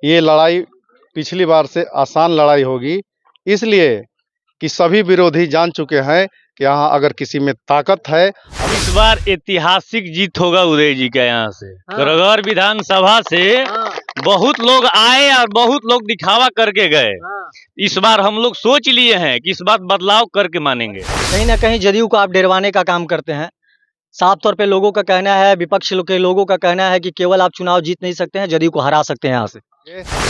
ये लड़ाई पिछली बार से आसान लड़ाई होगी, इसलिए कि सभी विरोधी जान चुके हैं कि यहाँ अगर किसी में ताकत है। इस बार ऐतिहासिक जीत होगा उदय जी का यहाँ से। करगहर विधानसभा से बहुत लोग आए और बहुत लोग दिखावा करके गए। इस बार हम लोग सोच लिए हैं कि इस बार बदलाव करके मानेंगे। कहीं ना कहीं जदयू को आप डरवाने का काम करते हैं। साफ तौर पे लोगों का कहना है, विपक्ष के लोगों का कहना है कि केवल आप चुनाव जीत नहीं सकते हैं, जदयू को हरा सकते हैं यहाँ से।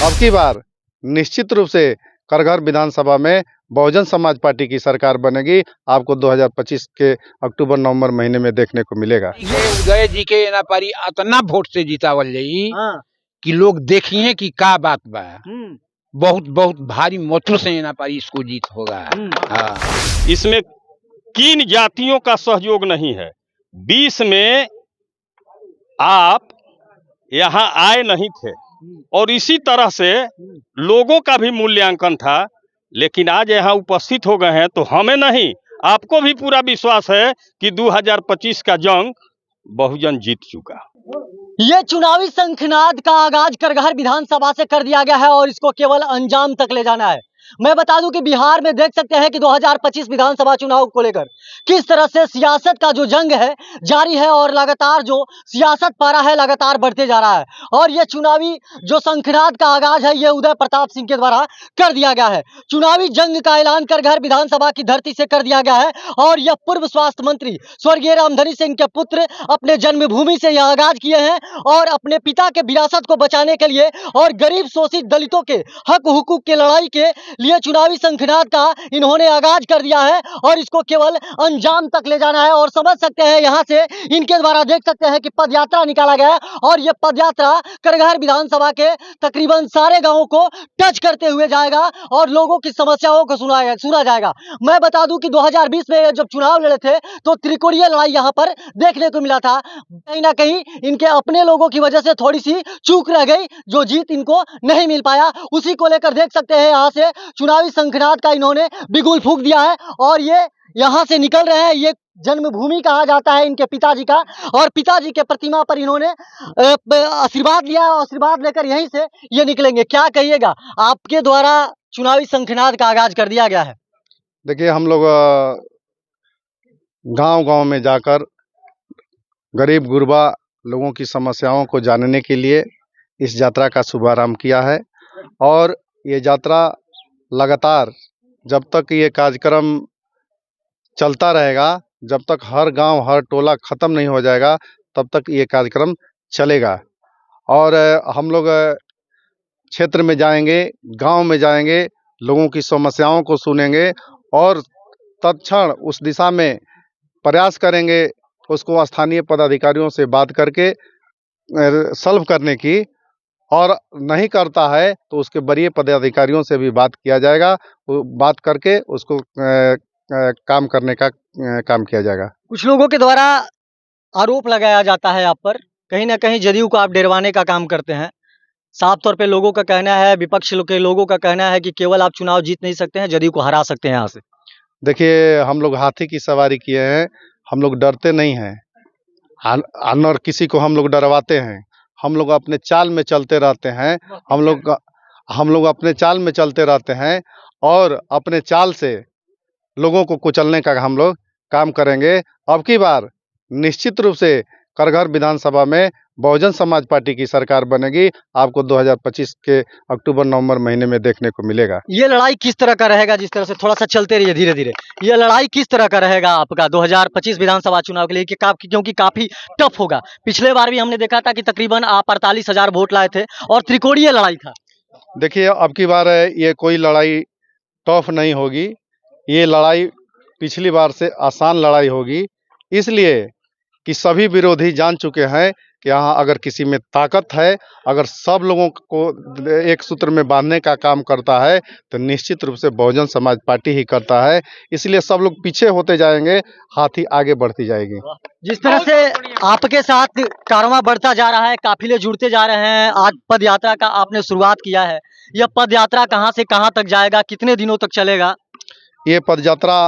अब की बार निश्चित रूप से करगहर विधानसभा में बहुजन समाज पार्टी की सरकार बनेगी। आपको 2025 के अक्टूबर-नवंबर महीने में देखने को मिलेगा। ये उदय जी के ना पारी इतना वोट से जीतावल जाई कि लोग देखिए कि का बात बा। बहुत बहुत भारी मतों से ना पारी इसको जीत होगा। इसमें किन जातियों का सहयोग नहीं है। 20 में आप यहाँ आए नहीं थे और इसी तरह से लोगों का भी मूल्यांकन था, लेकिन आज यहाँ उपस्थित हो गए हैं तो हमें नहीं, आपको भी पूरा विश्वास है कि 2025 का जंग बहुजन जीत चुका। ये चुनावी शंखनाद का आगाज करगहर विधानसभा से कर दिया गया है और इसको केवल अंजाम तक ले जाना है। मैं बता दूं कि बिहार में देख सकते हैं कि 2025 विधानसभा चुनाव को लेकर किस तरह से सियासत का जो जंग है जारी है और लगातार जो सियासत पारा है लगातार बढ़ते जा रहा है। और ये चुनावी जो शंखनाद का आगाज है ये उदय प्रताप सिंह के द्वारा कर दिया गया है। चुनावी जंग का ऐलान करगहर विधानसभा की धरती से कर दिया गया है और यह पूर्व स्वास्थ्य मंत्री स्वर्गीय रामधनी सिंह के पुत्र अपने जन्मभूमि से यह आगाज किए हैं और अपने पिता के विरासत को बचाने के लिए और गरीब शोषित दलितों के हक हुकूक के लड़ाई के लिए चुनावी शंखनाद का इन्होंने आगाज कर दिया है और इसको केवल अंजाम तक ले जाना है। और समझ सकते हैं यहाँ से इनके द्वारा देख सकते हैं कि पदयात्रा निकाला गया है और ये पदयात्रा करगहर विधानसभा के तकरीबन सारे गांवों को टच करते हुए जाएगा और लोगों की समस्याओं को सुना जाएगा। मैं बता दूं कि 2020 में जब चुनाव लड़े थे तो त्रिकोणीय लड़ाई यहाँ पर देखने को मिला था। कहीं ना कहीं इनके अपने लोगों की वजह से थोड़ी सी चूक रह गई, जो जीत इनको नहीं मिल पाया। उसी को लेकर देख सकते हैं यहाँ से चुनावी शंखनाद का इन्होंने बिगुल फूंक दिया है और ये यहाँ से निकल रहे हैं। ये जन्मभूमि कहा जाता है इनके पिताजी का और पिताजी के प्रतिमा पर इन्होंने आशीर्वाद लिया और आशीर्वाद लेकर यहीं से ये निकलेंगे। क्या कहिएगा, आपके द्वारा चुनावी शंखनाद का आगाज कर दिया गया है। देखिए, हम लोग गांव-गांव में जाकर गरीब गुरबा लोगों की समस्याओं को जानने के लिए इस यात्रा का शुभारंभ किया है और ये यात्रा लगातार जब तक ये कार्यक्रम चलता रहेगा, जब तक हर गांव हर टोला ख़त्म नहीं हो जाएगा तब तक ये कार्यक्रम चलेगा। और हम लोग क्षेत्र में जाएंगे, गांव में जाएंगे, लोगों की समस्याओं को सुनेंगे और तत्क्षण उस दिशा में प्रयास करेंगे उसको स्थानीय पदाधिकारियों से बात करके सॉल्व करने की, और नहीं करता है तो उसके वरीय पदाधिकारियों से भी बात किया जाएगा। वो बात करके उसको काम करने का काम किया जाएगा। कुछ लोगों के द्वारा आरोप लगाया जाता है आप पर, कहीं ना कहीं जदयू को आप डरवाने का काम करते हैं। साफ तौर पे लोगों का कहना है, विपक्ष के लोगों का कहना है कि केवल आप चुनाव जीत नहीं सकते हैं, जदयू को हरा सकते हैं यहाँ से। देखिए, हम लोग हाथी की सवारी किए हैं, हम लोग डरते नहीं हैं और किसी को हम लोग डरवाते हैं। हम लोग अपने चाल में चलते रहते हैं, हम लोग अपने चाल में चलते रहते हैं और अपने चाल से लोगों को कुचलने का हम लोग काम करेंगे। अब की बार निश्चित रूप से करगहर विधानसभा में बहुजन समाज पार्टी की सरकार बनेगी। आपको 2025 के अक्टूबर-नवंबर महीने में देखने को मिलेगा। ये लड़ाई किस तरह का रहेगा, जिस तरह से थोड़ा सा चलते रहिए धीरे धीरे, ये लड़ाई किस तरह का रहेगा आपका 2025 विधानसभा चुनाव के लिए क्योंकि काफी टफ होगा। पिछले बार भी हमने देखा था कि तकरीबन आप 48,000 वोट लाए थे और त्रिकोणीय लड़ाई था। देखिए, अब की बार ये कोई लड़ाई टफ नहीं होगी, ये लड़ाई पिछली बार से आसान लड़ाई होगी, इसलिए कि सभी विरोधी जान चुके हैं कि यहाँ अगर किसी में ताकत है, अगर सब लोगों को एक सूत्र में बांधने का काम करता है तो निश्चित रूप से बहुजन समाज पार्टी ही करता है। इसलिए सब लोग पीछे होते जाएंगे, हाथी आगे बढ़ती जाएगी। जिस तरह से आपके साथ कारवां बढ़ता जा रहा है, काफिले जुड़ते जा रहे हैं, आज पद यात्रा का आपने शुरुआत किया है, यह पद यात्रा कहाँ से कहाँ तक जाएगा, कितने दिनों तक चलेगा? ये पद यात्रा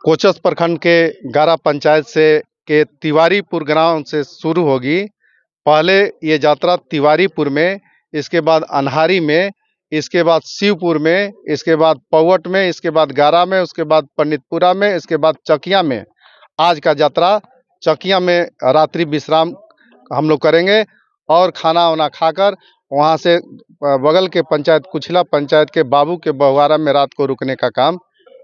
कोचस प्रखंड के गारा पंचायत से के तिवारीपुर ग्राम से शुरू होगी। पहले ये यात्रा तिवारीपुर में, इसके बाद अनहारी में, इसके बाद शिवपुर में, इसके बाद पौवट में, इसके बाद गारा में, उसके बाद पंडितपुरा में, इसके बाद चकिया में। आज का यात्रा चकिया में रात्रि विश्राम हम लोग करेंगे और खाना वाना खाकर वहाँ से बगल के पंचायत कुछला पंचायत के बाबू के बहुवारा में रात को रुकने का काम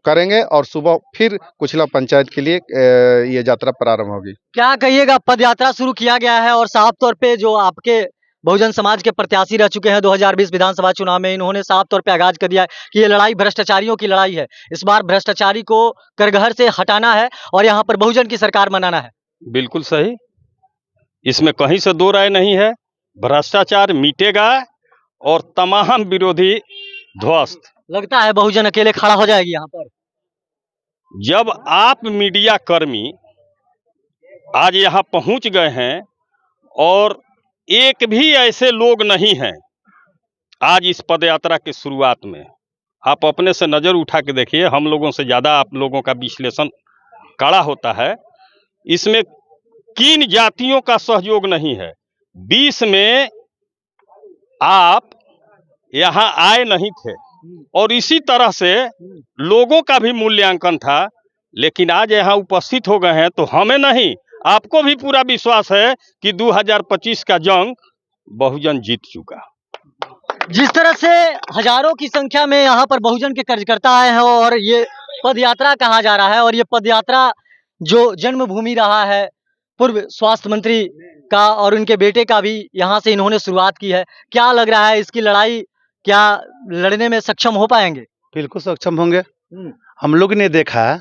करेंगे और सुबह फिर कुछला पंचायत के लिए ये यात्रा प्रारंभ होगी। क्या कहिएगा, पद यात्रा शुरू किया गया है और साफ तौर पे जो आपके बहुजन समाज के प्रत्याशी रह चुके हैं 2020 विधानसभा चुनाव में, इन्होंने साफ तौर पे आगाज कर दिया है कि ये लड़ाई भ्रष्टाचारियों की लड़ाई है। इस बार भ्रष्टाचारी को करघर से हटाना है और यहाँ पर बहुजन की सरकार बनाना है। बिल्कुल सही, इसमें कहीं से दो राय नहीं है। भ्रष्टाचार मिटेगा और तमाम विरोधी ध्वस्त। लगता है बहुजन अकेले खड़ा हो जाएगी यहाँ पर। जब आप मीडिया कर्मी आज यहाँ पहुँच गए हैं और एक भी ऐसे लोग नहीं हैं आज इस पदयात्रा की शुरुआत में, आप अपने से नज़र उठा के देखिए, हम लोगों से ज़्यादा आप लोगों का विश्लेषण कड़ा होता है। इसमें किन जातियों का सहयोग नहीं है। 20 में आप यहाँ आए नहीं थे और इसी तरह से लोगों का भी मूल्यांकन था, लेकिन आज यहाँ उपस्थित हो गए हैं तो हमें नहीं, आपको भी पूरा विश्वास है कि 2025 का जंग बहुजन जीत चुका। जिस तरह से हजारों की संख्या में यहाँ पर बहुजन के कार्यकर्ता आए हैं और ये पद यात्रा कहा जा रहा है, और ये पद यात्रा जो जन्मभूमि रहा है पूर्व स्वास्थ्य मंत्री का और उनके बेटे का भी यहाँ से इन्होंने शुरुआत की है। क्या लग रहा है, इसकी लड़ाई क्या लड़ने में सक्षम हो पाएंगे? बिल्कुल सक्षम होंगे। हम लोग ने देखा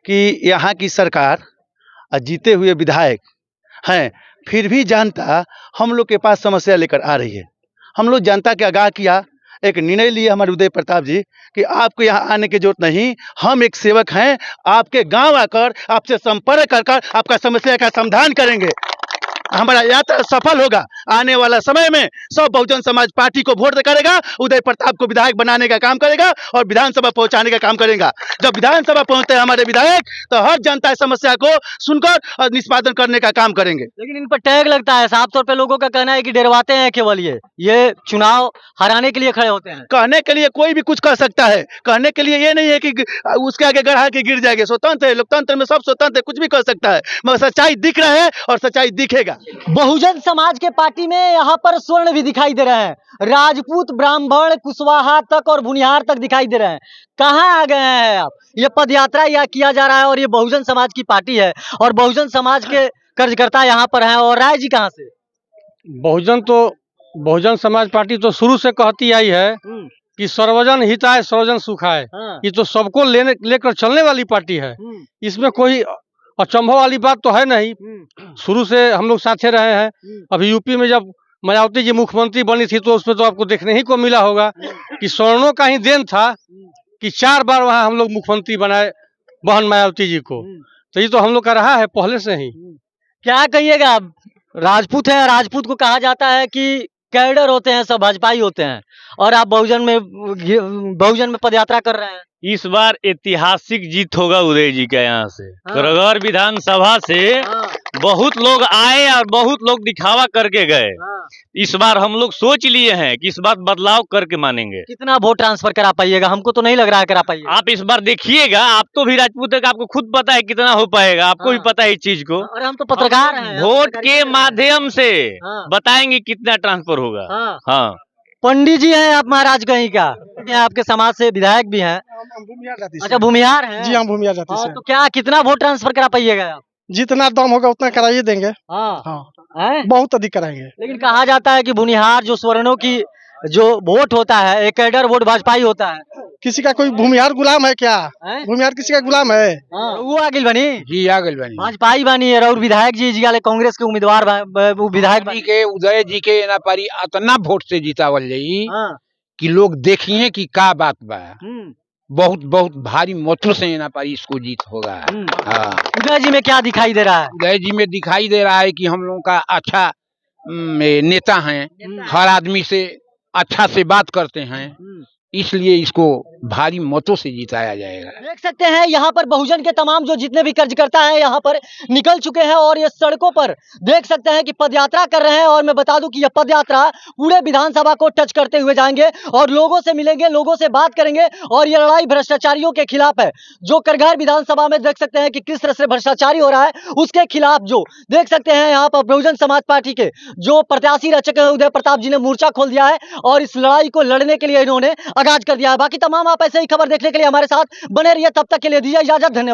कि यहाँ की सरकार जीते हुए विधायक हैं, फिर भी जनता हम लोग के पास समस्या लेकर आ रही है। हम लोग जनता के आगाह किया, एक निर्णय लिए हमारे उदय प्रताप जी कि आपको यहाँ आने की जरूरत नहीं, हम एक सेवक हैं, आपके गांव आकर आपसे संपर्क कर आपका समस्या का समाधान करेंगे। हमारा यात्रा सफल होगा। आने वाला समय में सब बहुजन समाज पार्टी को वोट करेगा, उदय प्रताप को विधायक बनाने का काम करेगा और विधानसभा पहुंचाने का काम करेगा। जब विधानसभा पहुंचते हैं हमारे विधायक तो हर जनता समस्या को सुनकर और निष्पादन करने का काम करेंगे। लेकिन इन पर टैग लगता है, साफ तौर पे लोगों का कहना है कि डरवाते हैं केवल, ये चुनाव हराने के लिए खड़े होते हैं। कहने के लिए कोई भी कुछ कर सकता है, कहने के लिए ये नहीं है कि उसके आगे गढ़ा के गिर जाएंगे। स्वतंत्र है, लोकतंत्र में सब स्वतंत्र है, कुछ भी कर सकता है, मगर सच्चाई दिख रहा है और सच्चाई दिखेगा। बहुजन समाज के पार्टी में यहाँ पर स्वर्ण भी दिखाई दे रहे हैं, राजपूत, ब्राह्मण, कुशवाहा तक और भुनिहार तक दिखाई दे रहे हैं। कहाँ आ गए हैं आप? ये पदयात्रा यहाँ किया जा रहा है और ये बहुजन समाज की पार्टी है और बहुजन समाज के कार्यकर्ता यहाँ पर हैं। और राय जी कहाँ से? बहुजन समाज पार्टी तो शुरू से कहती आई है कि सर्वजन हिताय सर्वजन सुखाय। ये तो सबको लेकर चलने वाली पार्टी है, इसमें कोई अचंभव वाली बात तो है नहीं। शुरू से हम लोग साथे रहे हैं। अभी यूपी में जब मायावती जी मुख्यमंत्री बनी थी तो उसमें तो आपको देखने ही को मिला होगा कि स्वर्णों का ही देन था कि 4 बार वहाँ हम लोग मुख्यमंत्री बनाए बहन मायावती जी को। तो ये तो हम लोग का रहा है पहले से ही। क्या कहिएगा, राजपूत है, राजपूत को कहा जाता है कि कैडर होते हैं, सब भाजपाई होते हैं, और आप बहुजन में पदयात्रा कर रहे हैं। इस बार ऐतिहासिक जीत होगा उदय जी का यहाँ से। करघर विधानसभा से बहुत लोग आए और बहुत लोग दिखावा करके गए। इस बार हम लोग सोच लिए हैं कि इस बार बदलाव करके मानेंगे। कितना वोट ट्रांसफर करा पाइएगा? हमको तो नहीं लग रहा है करा पाइएगा। आप इस बार देखिएगा, आप तो भी राजपूत है, आपको खुद पता है कितना हो पाएगा, आपको भी पता है इस चीज को। और हम तो पत्रकार हैं, वोट के माध्यम से बताएंगे कितना ट्रांसफर होगा। हाँ, पंडित जी हैं आप महाराज कहीं का, आपके समाज से विधायक भी हैं? अच्छा, भूमिहार हैं? जी हाँ, भूमिहार जाति से। तो क्या कितना वोट ट्रांसफर करा पाइएगा आप? जितना दम होगा उतना कराइए देंगे। बहुत अधिक कराएंगे। लेकिन कहा जाता है कि भूमिहार जो स्वर्णों की जो वोट होता है, एक कैडर वोट भाजपाई होता है, किसी का कोई भूमिहार गुलाम है क्या? भूमिहार किसी का गुलाम है? वो आगे बनी जी आगल बनी भाजपा ही बनी है और विधायक जी वाले कांग्रेस के उम्मीदवार वो विधायक जी के उदय जी के ना पारी अतना वोट से जीतावल जाई कि लोग देखिए कि का बात बा। बहुत बहुत भारी मतों से ना पारी इसको जीत होगा। हाँ, उदय जी में क्या दिखाई दे रहा है? उदय जी में दिखाई दे रहा है कि हम लोगों का अच्छा नेता हैं, हर आदमी से अच्छा से बात करते हैं, इसलिए इसको भारी मतों से जिताया जाएगा। देख सकते हैं यहाँ पर बहुजन के तमाम जो जितने भी कार्यकर्ता हैं यहाँ पर निकल चुके हैं और ये सड़कों पर देख सकते हैं कि पदयात्रा कर रहे हैं। और मैं बता दूं कि यह पदयात्रा पूरे विधानसभा को टच करते हुए जाएंगे और लोगों से मिलेंगे, लोगों से बात करेंगे। और ये लड़ाई भ्रष्टाचारियों के खिलाफ है। जो करघर विधानसभा में देख सकते हैं कि किस तरह से भ्रष्टाचारी हो रहा है, उसके खिलाफ जो देख सकते हैं यहाँ पर बहुजन समाज पार्टी के जो प्रत्याशी रह चुके हैं उदय प्रताप जी ने मोर्चा खोल दिया है और इस लड़ाई को लड़ने के लिए इन्होंने आगाज कर दिया है। बाकी तमाम आप ऐसे ही खबर देखने के लिए हमारे साथ बने रहिए। तब तक के लिए दीजिए इजाजत, धन्यवाद।